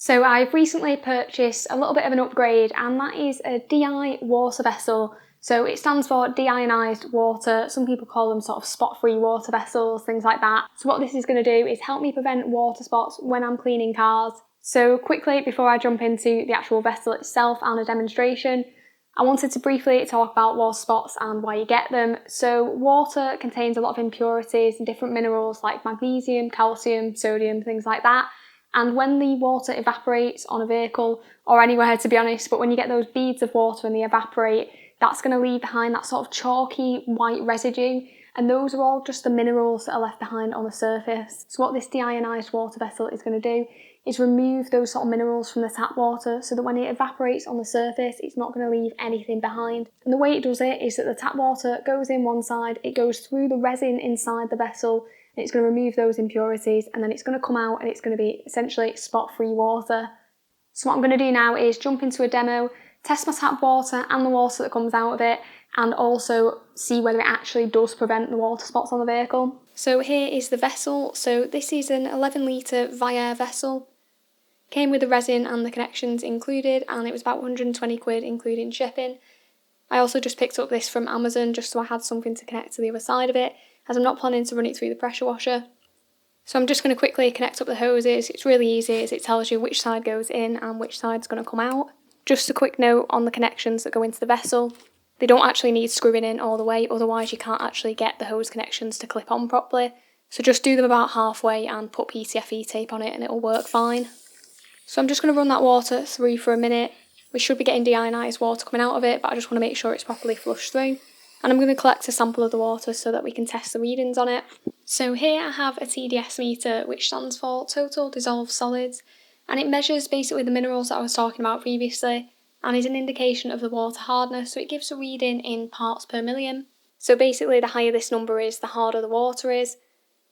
So I've recently purchased a little bit of an upgrade, and that is a DI water vessel. So it stands for deionized water. Some people call them sort of spot-free water vessels, things like that. So what this is going to do is help me prevent water spots when I'm cleaning cars. So quickly, before I jump into the actual vessel itself and a demonstration, I wanted to briefly talk about water spots and why you get them. So water contains a lot of impurities and different minerals like magnesium, calcium, sodium, things like that. And when the water evaporates on a vehicle, or anywhere to be honest, but when you get those beads of water and they evaporate, that's going to leave behind that sort of chalky white residue, and those are all just the minerals that are left behind on the surface. So what this deionized water vessel is going to do is remove those sort of minerals from the tap water so that when it evaporates on the surface, it's not going to leave anything behind. And the way it does it is that the tap water goes in one side, it goes through the resin inside the vessel, and it's going to remove those impurities, and then it's going to come out and it's going to be essentially spot-free water. So what I'm going to do now is jump into a demo, test my tap water and the water that comes out of it, and also see whether it actually does prevent the water spots on the vehicle. So here is the vessel. So this is an 11 litre Viair vessel. Came with the resin and the connections included, and it was about 120 quid including shipping. I also just picked up this from Amazon just so I had something to connect to the other side of it, as I'm not planning to run it through the pressure washer. So I'm just going to quickly connect up the hoses. It's really easy as it tells you which side goes in and which side's going to come out. Just a quick note on the connections that go into the vessel. They don't actually need screwing in all the way, otherwise you can't actually get the hose connections to clip on properly. So just do them about halfway and put PTFE tape on it and it'll work fine. So I'm just going to run that water through for a minute. We should be getting deionized water coming out of it, but I just want to make sure it's properly flushed through. And I'm going to collect a sample of the water so that we can test the readings on it. So here I have a TDS meter, which stands for Total Dissolved Solids, and it measures basically the minerals that I was talking about previously, and is an indication of the water hardness, so it gives a reading in parts per million. So basically the higher this number is, the harder the water is,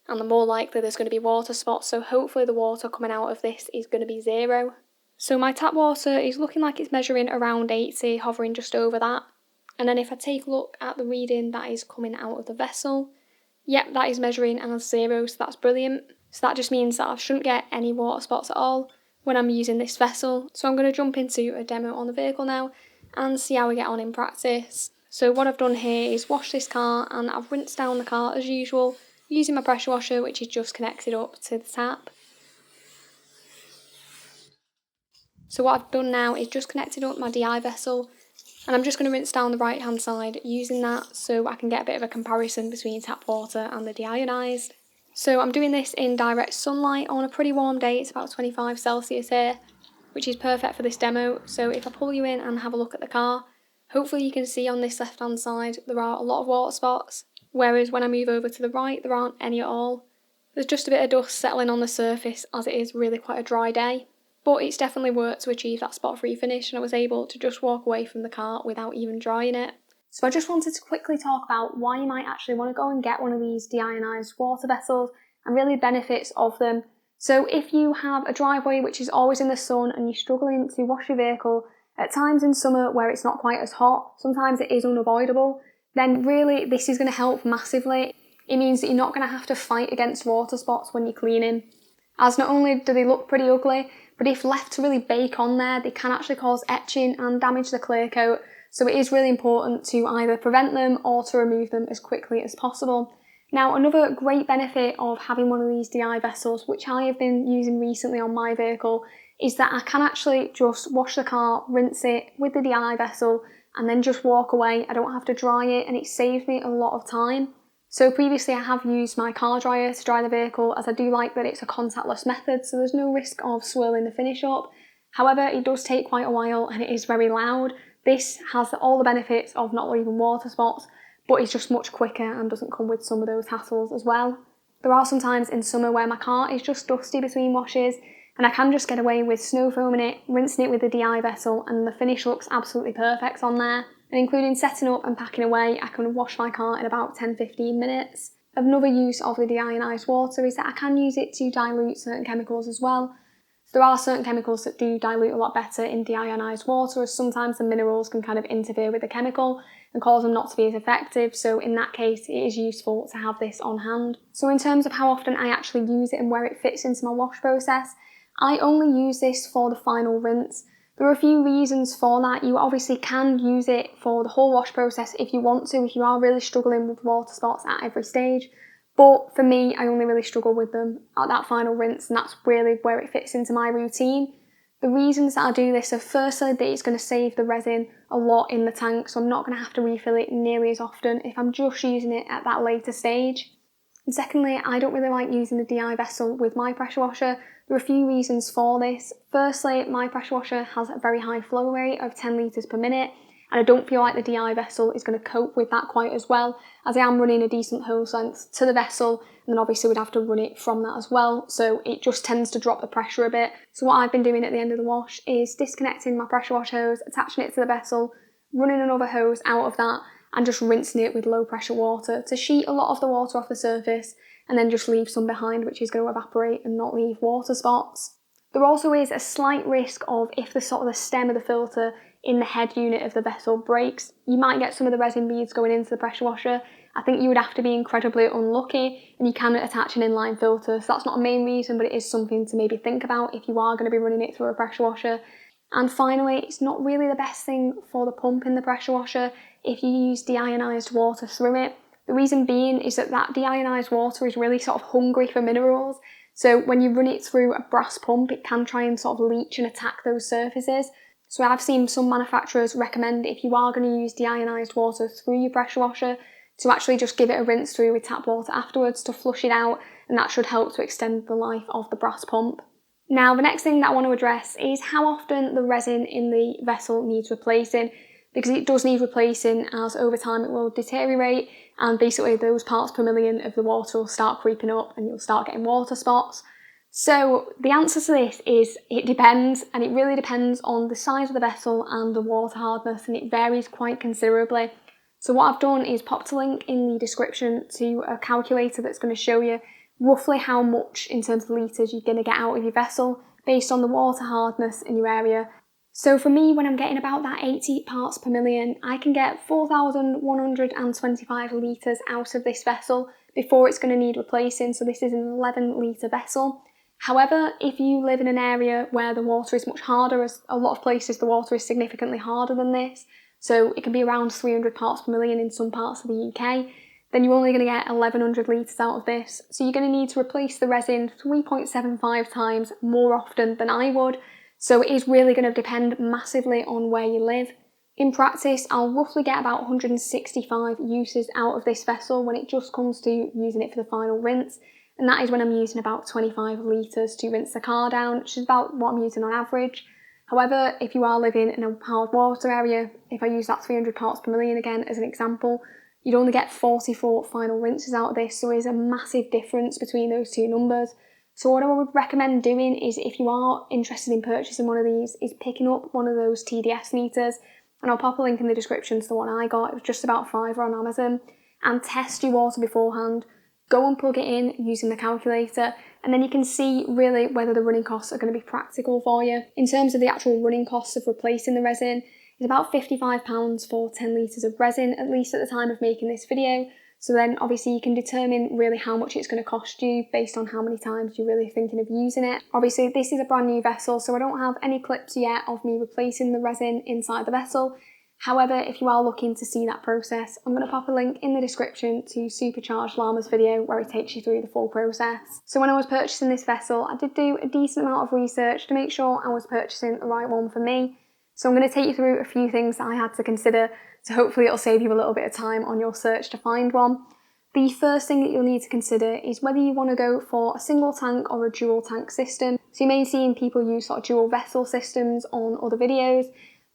and the more likely there's going to be water spots, so hopefully the water coming out of this is going to be 0. So my tap water is looking like it's measuring around 80, hovering just over that. And then if I take a look at the reading that is coming out of the vessel, yep, that is measuring as 0, so that's brilliant. So that just means that I shouldn't get any water spots at all when I'm using this vessel. So I'm going to jump into a demo on the vehicle now and see how we get on in practice. So what I've done here is wash this car, and I've rinsed down the car as usual using my pressure washer, which is just connected up to the tap. So what I've done now is just connected up my DI vessel, and I'm just going to rinse down the right hand side using that so I can get a bit of a comparison between tap water and the deionized. So I'm doing this in direct sunlight on a pretty warm day. It's about 25 Celsius here, which is perfect for this demo. So if I pull you in and have a look at the car, hopefully you can see on this left hand side there are a lot of water spots, whereas when I move over to the right there aren't any at all. There's just a bit of dust settling on the surface as it is really quite a dry day. But it's definitely worked to achieve that spot-free finish, and I was able to just walk away from the car without even drying it. So I just wanted to quickly talk about why you might actually want to go and get one of these deionized water vessels and really the benefits of them. So if you have a driveway which is always in the sun and you're struggling to wash your vehicle, at times in summer where it's not quite as hot, sometimes it is unavoidable, then really this is going to help massively. It means that you're not going to have to fight against water spots when you're cleaning, as not only do they look pretty ugly, but if left to really bake on there, they can actually cause etching and damage the clear coat. So it is really important to either prevent them or to remove them as quickly as possible. Now, another great benefit of having one of these DI vessels, which I have been using recently on my vehicle, is that I can actually just wash the car, rinse it with the DI vessel, and then just walk away. I don't have to dry it, and it saves me a lot of time. So previously I have used my car dryer to dry the vehicle, as I do like that it's a contactless method, so there's no risk of swirling the finish up. However, it does take quite a while and it is very loud. This has all the benefits of not leaving water spots, but it's just much quicker and doesn't come with some of those hassles as well. There are some times in summer where my car is just dusty between washes, and I can just get away with snow foaming it, rinsing it with the DI vessel, and the finish looks absolutely perfect on there. And including setting up and packing away, I can wash my car in about 10-15 minutes. Another use of the deionized water is that I can use it to dilute certain chemicals as well. So there are certain chemicals that do dilute a lot better in deionized water, as sometimes the minerals can kind of interfere with the chemical and cause them not to be as effective. So in that case, it is useful to have this on hand. So in terms of how often I actually use it and where it fits into my wash process, I only use this for the final rinse. There are a few reasons for that. You obviously can use it for the whole wash process if you want to, if you are really struggling with water spots at every stage. But for me, I only really struggle with them at that final rinse, and that's really where it fits into my routine. The reasons that I do this are firstly that it's going to save the resin a lot in the tank, so I'm not going to have to refill it nearly as often if I'm just using it at that later stage. And secondly, I don't really like using the DI vessel with my pressure washer. There are a few reasons for this. Firstly, my pressure washer has a very high flow rate of 10 litres per minute, and I don't feel like the DI vessel is going to cope with that quite as well, as I am running a decent hose length to the vessel, and then obviously we'd have to run it from that as well, so it just tends to drop the pressure a bit. So what I've been doing at the end of the wash is disconnecting my pressure wash hose, attaching it to the vessel, running another hose out of that, and just rinsing it with low pressure water to sheet a lot of the water off the surface, and then just leave some behind which is going to evaporate and not leave water spots. There also is a slight risk of if the stem of the filter in the head unit of the vessel breaks, you might get some of the resin beads going into the pressure washer. I think you would have to be incredibly unlucky, and you can attach an inline filter, so that's not a main reason, but it is something to maybe think about if you are going to be running it through a pressure washer. And finally, it's not really the best thing for the pump in the pressure washer if you use deionized water through it. The reason being is that deionized water is really sort of hungry for minerals, so when you run it through a brass pump, it can try and sort of leach and attack those surfaces. So I've seen some manufacturers recommend, if you are going to use deionized water through your pressure washer, to actually just give it a rinse through with tap water afterwards to flush it out, and that should help to extend the life of the brass pump. Now, the next thing that I want to address is how often the resin in the vessel needs replacing, because it does need replacing, as over time it will deteriorate, and basically those parts per million of the water will start creeping up and you'll start getting water spots. So the answer to this is it depends, and it really depends on the size of the vessel and the water hardness, and it varies quite considerably. So what I've done is popped a link in the description to a calculator that's going to show you roughly how much in terms of litres you're going to get out of your vessel based on the water hardness in your area. So for me, when I'm getting about that 80 parts per million, I can get 4,125 litres out of this vessel before it's going to need replacing. So this is an 11 litre vessel. However, if you live in an area where the water is much harder, as a lot of places the water is significantly harder than this, so it can be around 300 parts per million in some parts of the UK, then you're only going to get 1,100 litres out of this. So you're going to need to replace the resin 3.75 times more often than I would. So it is really going to depend massively on where you live. In practice, I'll roughly get about 165 uses out of this vessel when it just comes to using it for the final rinse. And that is when I'm using about 25 litres to rinse the car down, which is about what I'm using on average. However, if you are living in a hard water area, if I use that 300 parts per million again as an example, you'd only get 44 final rinses out of this, so there's a massive difference between those two numbers. So what I would recommend doing is, if you are interested in purchasing one of these, is picking up one of those TDS meters, and I'll pop a link in the description to the one I got. It was just about £5 on Amazon, and test your water beforehand. Go and plug it in using the calculator, and then you can see really whether the running costs are going to be practical for you. In terms of the actual running costs of replacing the resin, it's about £55 for 10 litres of resin, at least at the time of making this video. So then obviously you can determine really how much it's going to cost you based on how many times you're really thinking of using it. Obviously this is a brand new vessel, so I don't have any clips yet of me replacing the resin inside the vessel. However, if you are looking to see that process, I'm going to pop a link in the description to Supercharged Llama's video where it takes you through the full process. So when I was purchasing this vessel, I did do a decent amount of research to make sure I was purchasing the right one for me. So I'm going to take you through a few things that I had to consider, so hopefully it'll save you a little bit of time on your search to find one. The first thing that you'll need to consider is whether you want to go for a single tank or a dual tank system. So you may have seen people use sort of dual vessel systems on other videos.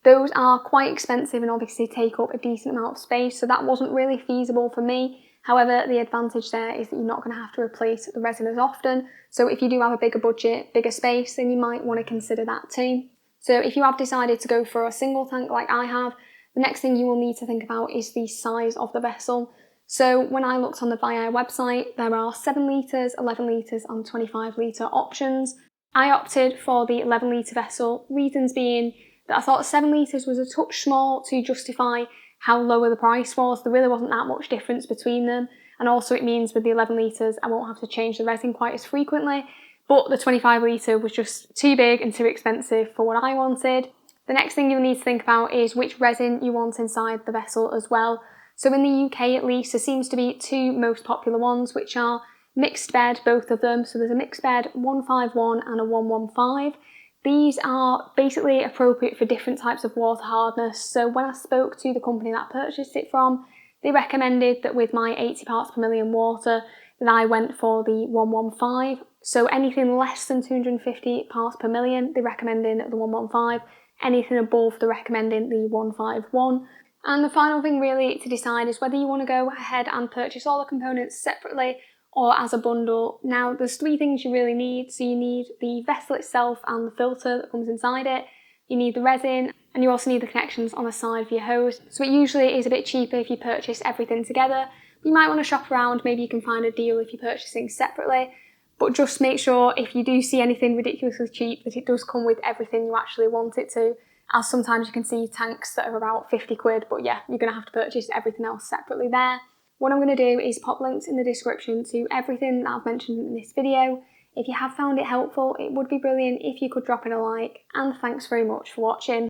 Those are quite expensive and obviously take up a decent amount of space, so that wasn't really feasible for me. However, the advantage there is that you're not going to have to replace the resin as often. So if you do have a bigger budget, bigger space, then you might want to consider that too. So if you have decided to go for a single tank like I have, the next thing you will need to think about is the size of the vessel. So when I looked on the Viair website, there are 7 litres, 11 litres and 25 litre options. I opted for the 11 litre vessel, reasons being that I thought 7 litres was a touch small to justify how lower the price was. There really wasn't that much difference between them, and also it means with the 11 litres I won't have to change the resin quite as frequently. but the 25 litre was just too big and too expensive for what I wanted. The next thing you'll need to think about is which resin you want inside the vessel as well. So in the UK at least, there seems to be two most popular ones, which are mixed bed, both of them. So there's a mixed bed 151 and a 115. These are basically appropriate for different types of water hardness. So when I spoke to the company that I purchased it from, they recommended that with my 80 parts per million water, that I went for the 115. So anything less than 250 parts per million, they're recommending the 115. Anything above, they're recommending the 151. And the final thing really to decide is whether you want to go ahead and purchase all the components separately or as a bundle. Now, there's three things you really need. So you need the vessel itself and the filter that comes inside it. You need the resin, and you also need the connections on the side for your hose. So it usually is a bit cheaper if you purchase everything together. You might want to shop around, maybe you can find a deal if you purchase things separately. But just make sure if you do see anything ridiculously cheap that it does come with everything you actually want it to, as sometimes you can see tanks that are about 50 quid, but yeah, you're going to have to purchase everything else separately there. What I'm going to do is pop links in the description to everything that I've mentioned in this video. If you have found it helpful, it would be brilliant if you could drop in a like, and thanks very much for watching.